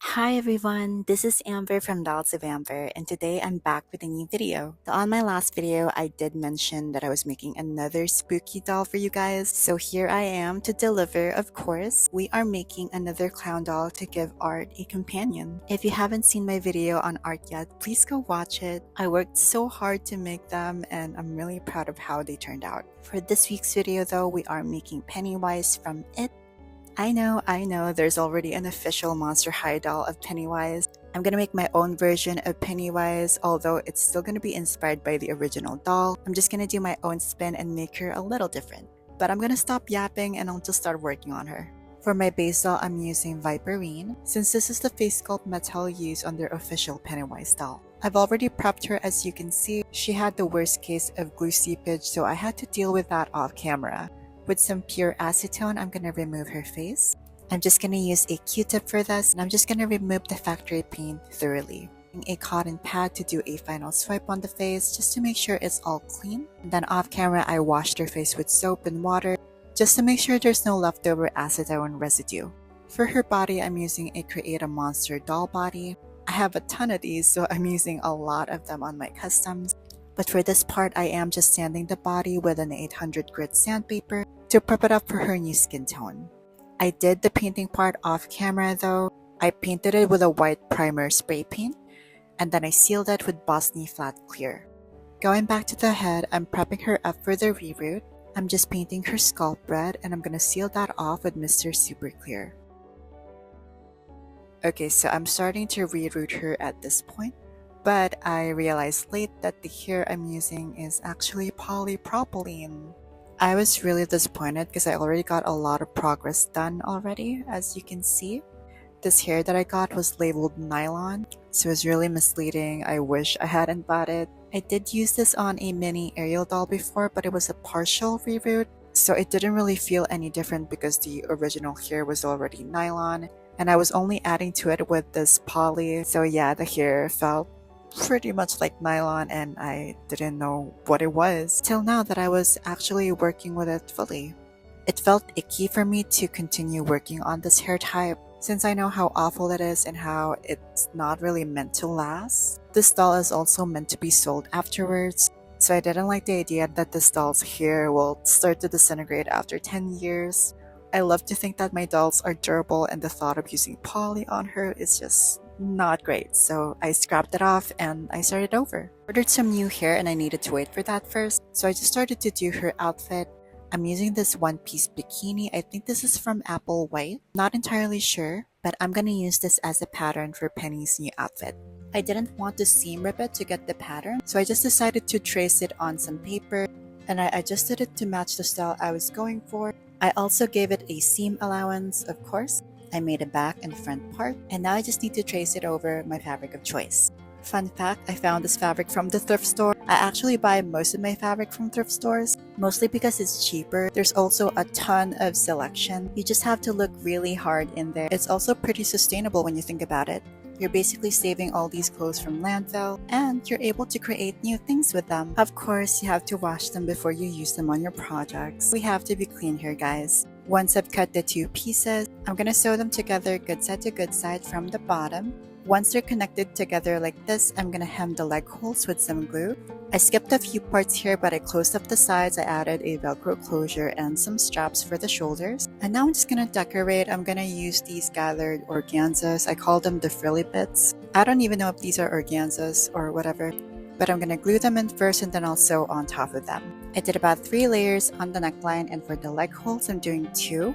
Hi everyone, this is Amber from Dolls of Amber, and today I'm back with a new video. So on my last video, I did mention that I was making another spooky doll for you guys, so here I am to deliver, of course. We are making another clown doll to give Art a companion. If you haven't seen my video on Art yet, please go watch it. I worked so hard to make them, and I'm really proud of how they turned out. For this week's video though, we are making Pennywise from It. I know, there's already an official Monster High doll of Pennywise. I'm gonna make my own version of Pennywise, although it's still gonna be inspired by the original doll. I'm just gonna do my own spin and make her a little different. But I'm gonna stop yapping and I'll just start working on her. For my base doll, I'm using Viperine, since this is the face sculpt metal used on their official Pennywise doll. I've already prepped her. As you can see, she had the worst case of glue seepage, so I had to deal with that off camera. With some pure acetone, I'm going to remove her face. I'm just going to use a Q-tip for this, and I'm just going to remove the factory paint thoroughly. Using a cotton pad to do a final swipe on the face just to make sure it's all clean. And then off camera, I washed her face with soap and water just to make sure there's no leftover acetone residue. For her body, I'm using a Create a Monster doll body. I have a ton of these, so I'm using a lot of them on my customs. But for this part, I am just sanding the body with an 800 grit sandpaper to prep it up for her new skin tone. I did the painting part off camera though. I painted it with a white primer spray paint, and then I sealed it with Bosnia Flat Clear. Going back to the head, I'm prepping her up for the reroot. I'm just painting her scalp red, and I'm gonna seal that off with Mr. Super Clear. Okay, so I'm starting to reroot her at this point, but I realized late that the hair I'm using is actually polypropylene. I was really disappointed because I already got a lot of progress done already, as you can see. This hair that I got was labeled nylon, so it was really misleading. I wish I hadn't bought it. I did use this on a mini Ariel doll before, but it was a partial reroot, so it didn't really feel any different because the original hair was already nylon, and I was only adding to it with this poly, so yeah, the hair felt pretty much like nylon, and I didn't know what it was till now that I was actually working with it fully. It felt icky for me to continue working on this hair type since I know how awful it is and how it's not really meant to last. This doll is also meant to be sold afterwards, so I didn't like the idea that this doll's hair will start to disintegrate after 10 years. I love to think that my dolls are durable, and the thought of using poly on her is just not great, so I scrapped it off and I started over. Ordered some new hair and I needed to wait for that first, so I just started to do her outfit. I'm using this one-piece bikini. I think this is from Apple White. Not entirely sure, but I'm gonna use this as a pattern for Penny's new outfit. I didn't want to seam rip it to get the pattern, so I just decided to trace it on some paper, and I adjusted it to match the style I was going for. I also gave it a seam allowance, of course. I made a back and front part, and now I just need to trace it over my fabric of choice. Fun fact, I found this fabric from the thrift store. I actually buy most of my fabric from thrift stores, mostly because it's cheaper. There's also a ton of selection. You just have to look really hard in there. It's also pretty sustainable when you think about it. You're basically saving all these clothes from landfill, and you're able to create new things with them. Of course, you have to wash them before you use them on your projects. We have to be clean here, guys. Once I've cut the two pieces, I'm gonna sew them together good side to good side from the bottom. Once they're connected together like this, I'm gonna hem the leg holes with some glue. I skipped a few parts here, but I closed up the sides. I added a Velcro closure and some straps for the shoulders. And now I'm just gonna decorate. I'm gonna use these gathered organzas. I call them the frilly bits. I don't even know if these are organzas or whatever, but I'm gonna glue them in first and then I'll sew on top of them. I did about 3 layers on the neckline, and for the leg holes, I'm doing 2.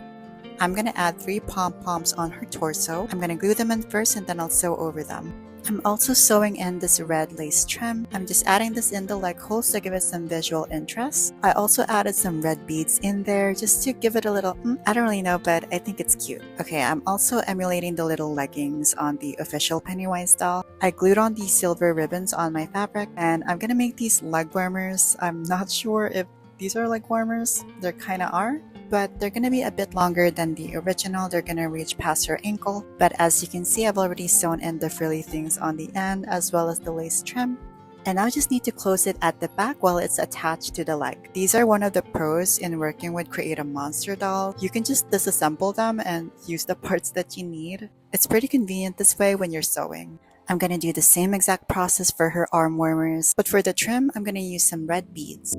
I'm gonna add 3 pom-poms on her torso. I'm gonna glue them in first and then I'll sew over them. I'm also sewing in this red lace trim. I'm just adding this in the leg holes to give it some visual interest. I also added some red beads in there just to give it a little, I don't really know, but I think it's cute. Okay, I'm also emulating the little leggings on the official Pennywise doll. I glued on these silver ribbons on my fabric, and I'm gonna make these leg warmers. I'm not sure if these are leg warmers. They kinda are, but they're gonna be a bit longer than the original. They're gonna reach past her ankle, but as you can see, I've already sewn in the frilly things on the end as well as the lace trim. And now I just need to close it at the back while it's attached to the leg. These are one of the pros in working with Create a Monster doll. You can just disassemble them and use the parts that you need. It's pretty convenient this way when you're sewing. I'm gonna do the same exact process for her arm warmers, but for the trim, I'm gonna use some red beads.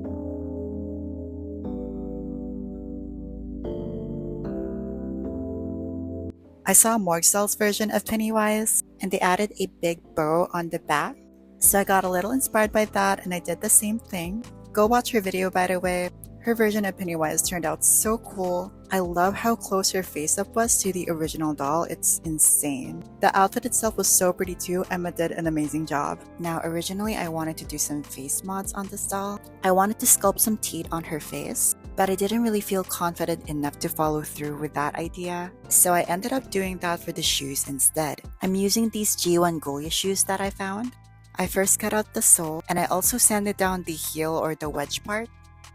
I saw Morgsel's version of Pennywise, and they added a big bow on the back. So I got a little inspired by that and I did the same thing. Go watch her video, by the way. Her version of Pennywise turned out so cool. I love how close her face up was to the original doll. It's insane. The outfit itself was so pretty too. Emma did an amazing job. Now, originally I wanted to do some face mods on this doll. I wanted to sculpt some teeth on her face, but I didn't really feel confident enough to follow through with that idea. So I ended up doing that for the shoes instead. I'm using these G1 Golia shoes that I found. I first cut out the sole, and I also sanded down the heel or the wedge part.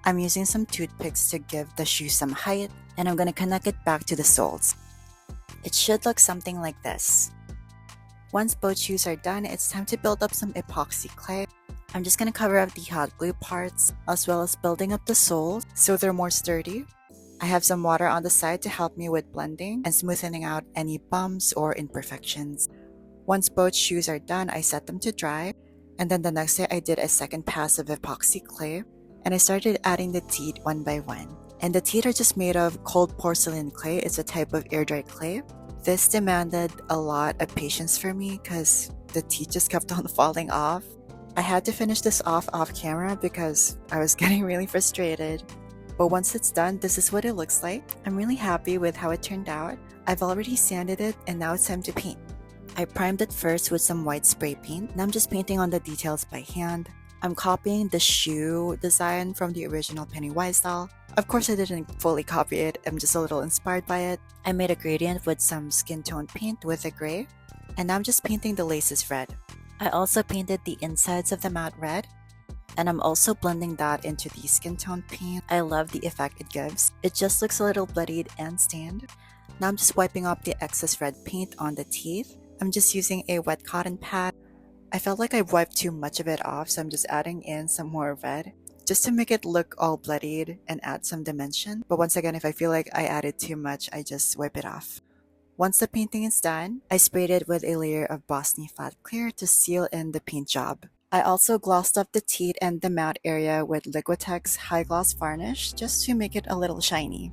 I'm using some toothpicks to give the shoe some height, and I'm gonna connect it back to the soles. It should look something like this. Once both shoes are done, it's time to build up some epoxy clay. I'm just gonna cover up the hot glue parts, as well as building up the soles so they're more sturdy. I have some water on the side to help me with blending and smoothing out any bumps or imperfections. Once both shoes are done, I set them to dry, and then the next day I did a second pass of epoxy clay, and I started adding the teeth one by one. And the teeth are just made of cold porcelain clay. It's a type of air-dried clay. This demanded a lot of patience for me because the teeth just kept on falling off. I had to finish this off camera because I was getting really frustrated. But once it's done, this is what it looks like. I'm really happy with how it turned out. I've already sanded it and now it's time to paint. I primed it first with some white spray paint, and I'm just painting on the details by hand. I'm copying the shoe design from the original Pennywise doll. Of course, I didn't fully copy it, I'm just a little inspired by it. I made a gradient with some skin tone paint with a gray, and now I'm just painting the laces red. I also painted the insides of the mat red, and I'm also blending that into the skin tone paint. I love the effect it gives. It just looks a little bloodied and stained. Now I'm just wiping off the excess red paint on the teeth. I'm just using a wet cotton pad. I felt like I wiped too much of it off, so I'm just adding in some more red just to make it look all bloodied and add some dimension. But once again, if I feel like I added too much, I just wipe it off. Once the painting is done, I sprayed it with a layer of Bosnia Flat Clear to seal in the paint job. I also glossed up the teeth and the mouth area with Liquitex High Gloss Varnish just to make it a little shiny.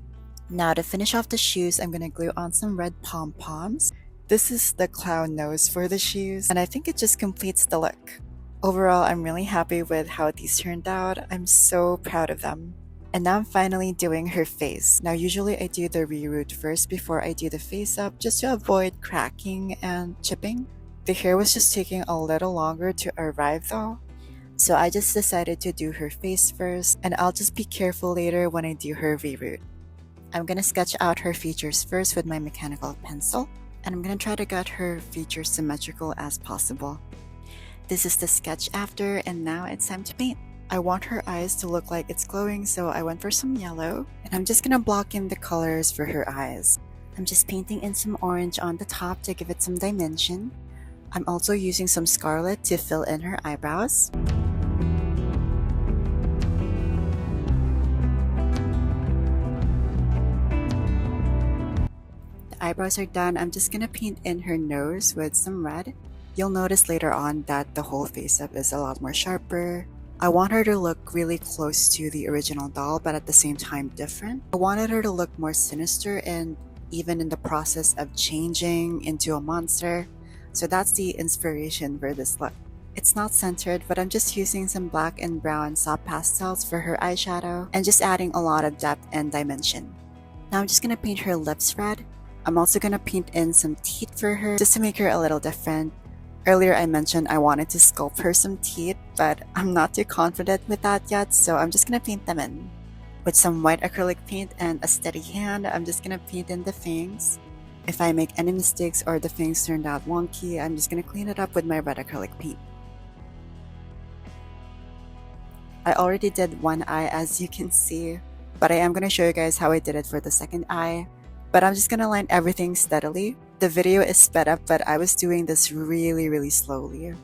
Now to finish off the shoes, I'm gonna glue on some red pom-poms. This is the clown nose for the shoes, and I think it just completes the look. Overall, I'm really happy with how these turned out. I'm so proud of them. And now I'm finally doing her face. Now usually I do the reroot first before I do the face up just to avoid cracking and chipping. The hair was just taking a little longer to arrive though. So I just decided to do her face first, and I'll just be careful later when I do her reroot. I'm gonna sketch out her features first with my mechanical pencil, and I'm gonna try to get her features symmetrical as possible. This is the sketch after, and now it's time to paint. I want her eyes to look like it's glowing, so I went for some yellow, and I'm just gonna block in the colors for her eyes. I'm just painting in some orange on the top to give it some dimension. I'm also using some scarlet to fill in her eyebrows. Eyebrows are done. I'm just gonna paint in her nose with some red. You'll notice later on that the whole face up is a lot more sharper. I want her to look really close to the original doll, but at the same time different. I wanted her to look more sinister and even in the process of changing into a monster. So that's the inspiration for this look. It's not centered, but I'm just using some black and brown soft pastels for her eyeshadow and just adding a lot of depth and dimension. Now I'm just gonna paint her lips red. I'm also gonna paint in some teeth for her just to make her a little different. Earlier I mentioned I wanted to sculpt her some teeth, but I'm not too confident with that yet, so I'm just gonna paint them in. With some white acrylic paint and a steady hand, I'm just gonna paint in the fangs. If I make any mistakes or the fangs turned out wonky, I'm just gonna clean it up with my red acrylic paint. I already did one eye, as you can see, but I am gonna show you guys how I did it for the second eye. But I'm just gonna line everything steadily. The video is sped up, but I was doing this really slowly.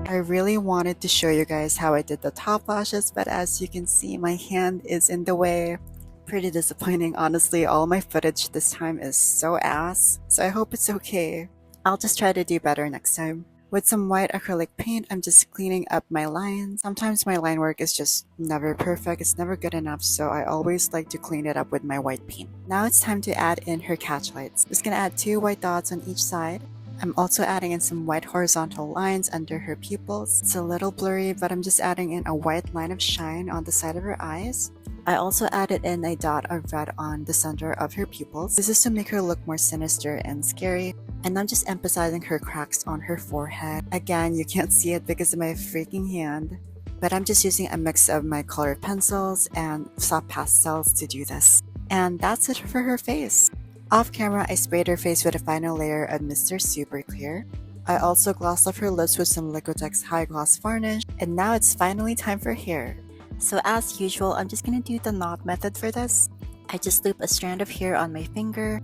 I really wanted to show you guys how I did the top lashes, but as you can see, my hand is in the way. Pretty disappointing, honestly. All my footage this time is so ass, so I hope it's okay. I'll just try to do better next time. With some white acrylic paint, I'm just cleaning up my lines. Sometimes my line work is just never perfect, it's never good enough, so I always like to clean it up with my white paint. Now it's time to add in her catch lights. Just gonna add 2 white dots on each side. I'm also adding in some white horizontal lines under her pupils. It's a little blurry, but I'm just adding in a white line of shine on the side of her eyes. I also added in a dot of red on the center of her pupils. This is to make her look more sinister and scary. And I'm just emphasizing her cracks on her forehead. Again, you can't see it because of my freaking hand. But I'm just using a mix of my colored pencils and soft pastels to do this. And that's it for her face. Off camera, I sprayed her face with a final layer of Mr. Super Clear. I also glossed up her lips with some Liquitex High Gloss Varnish. And now it's finally time for hair. So as usual, I'm just gonna do the knot method for this. I just loop a strand of hair on my finger.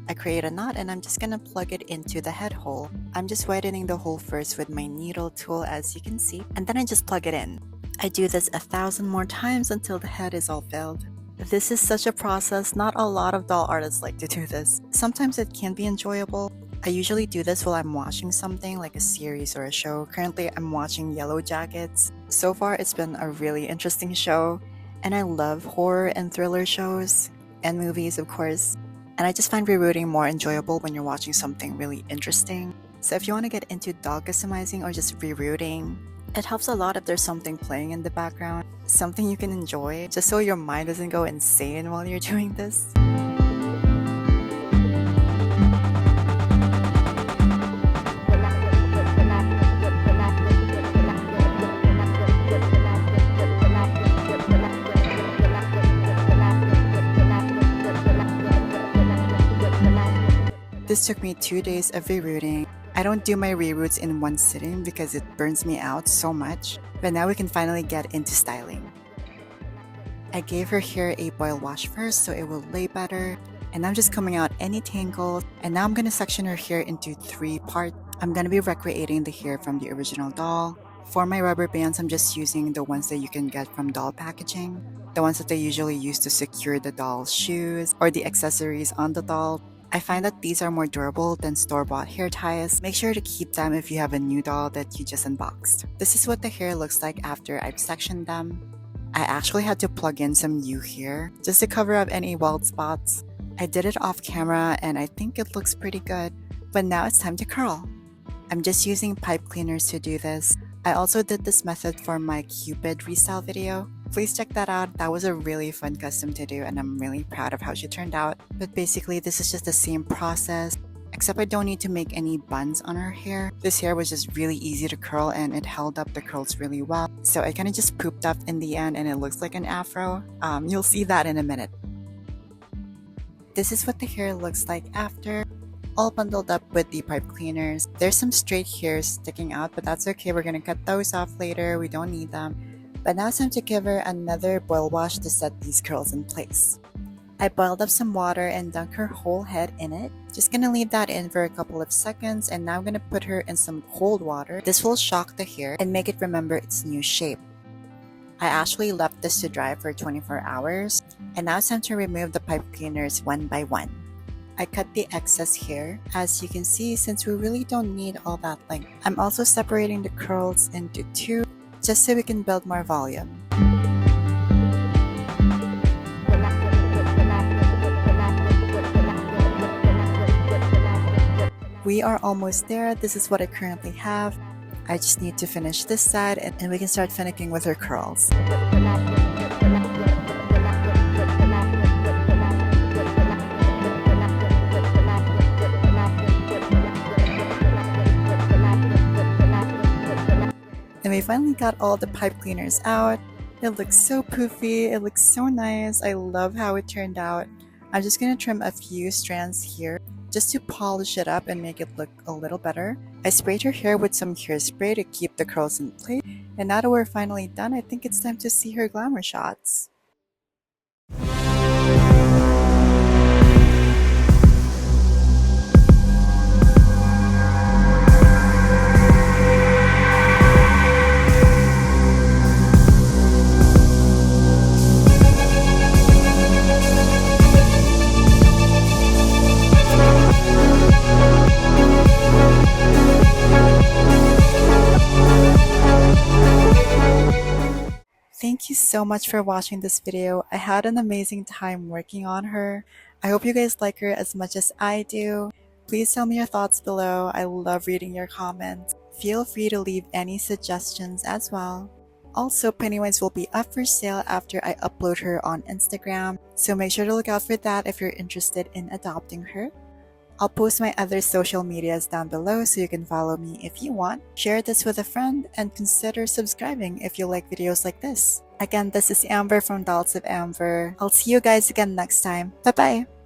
I create a knot and I'm just gonna plug it into the head hole. I'm just widening the hole first with my needle tool, as you can see, and then I just plug it in. I do this 1,000 more times until the head is all filled. This is such a process. Not a lot of doll artists like to do this. Sometimes it can be enjoyable. I usually do this while I'm watching something like a series or a show. Currently, I'm watching Yellow Jackets. So far, it's been a really interesting show, and I love horror and thriller shows, and movies, of course. And I just find rerouting more enjoyable when you're watching something really interesting. So if you want to get into doll customizing or just rerouting, it helps a lot if there's something playing in the background, something you can enjoy, just so your mind doesn't go insane while you're doing this. This took me 2 days of rerouting. I don't do my reroutes in one sitting because it burns me out so much, but now we can finally get into styling. I gave her hair a boil wash first so it will lay better, and I'm just combing out any tangles, and now I'm going to section her hair into 3 parts. I'm going to be recreating the hair from the original doll. For my rubber bands, I'm just using the ones that you can get from doll packaging, the ones that they usually use to secure the doll's shoes or the accessories on the doll. I find that these are more durable than store-bought hair ties. Make sure to keep them if you have a new doll that you just unboxed. This is what the hair looks like after I've sectioned them. I actually had to plug in some new hair just to cover up any wild spots. I did it off camera and I think it looks pretty good. But now it's time to curl. I'm just using pipe cleaners to do this. I also did this method for my Cupid restyle video. Please check that out. That was a really fun custom to do and I'm really proud of how she turned out. But basically this is just the same process, except I don't need to make any buns on her hair. This hair was just really easy to curl and it held up the curls really well. So I kind of just pooped up in the end and it looks like an afro. You'll see that in a minute. This is what the hair looks like after. All bundled up with the pipe cleaners. There's some straight hairs sticking out, but that's okay. We're gonna cut those off later. We don't need them. But now it's time to give her another boil wash to set these curls in place. I boiled up some water and dunked her whole head in it. Just gonna leave that in for a couple of seconds and now I'm gonna put her in some cold water. This will shock the hair and make it remember its new shape. I actually left this to dry for 24 hours and now it's time to remove the pipe cleaners one by one. I cut the excess hair, as you can see, since we really don't need all that length. I'm also separating the curls into 2 just so we can build more volume. We are almost there. This is what I currently have. I just need to finish this side and we can start finicking with her curls. And we finally got all the pipe cleaners out. It looks so poofy, it looks so nice. I love how it turned out. I'm just gonna trim a few strands here just to polish it up and make it look a little better. I sprayed her hair with some hairspray to keep the curls in place. And now that we're finally done, I think it's time to see her glamour shots. Thank you so much for watching this video. I had an amazing time working on her. I hope you guys like her as much as I do. Please tell me your thoughts below. I love reading your comments. Feel free to leave any suggestions as well. Also, Pennywise will be up for sale after I upload her on Instagram, so make sure to look out for that if you're interested in adopting her. I'll post my other social medias down below so you can follow me if you want. Share this with a friend and consider subscribing if you like videos like this. Again, this is Amber from Dolls of Amber. I'll see you guys again next time. Bye bye!